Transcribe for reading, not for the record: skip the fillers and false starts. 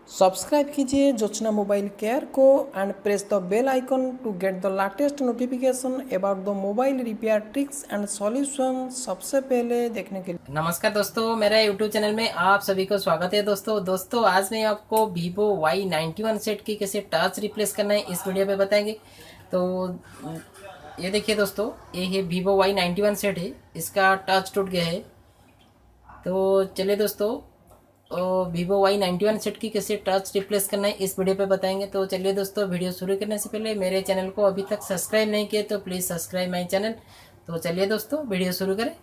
सब्सक्राइब कीजिए Jyotsna mobile care को and press the bell icon to get the latest notification about the mobile repair tricks and solution सबसे पहले देखने के लिए। नमस्कार दोस्तों, मेरा यूट्यूब चैनल में आप सभी को स्वागत है। दोस्तों आज मैं आपको Vivo Y91 सेट की कैसे टच रिप्लेस करना है इस वीडियो पे बताएंगे। तो ये देखिए दोस्तों, ये है Vivo Y91 सेट है, इसका टच टूट गया है। तो चलिए दोस्तों, Vivo Y91 सेट की कैसे टच रिप्लेस करना है इस वीडियो पे बताएंगे। तो चलिए दोस्तों, वीडियो शुरू करने से पहले मेरे चैनल को अभी तक सब्सक्राइब नहीं किए तो प्लीज़ सब्सक्राइब माई चैनल। तो चलिए दोस्तों, वीडियो शुरू करें।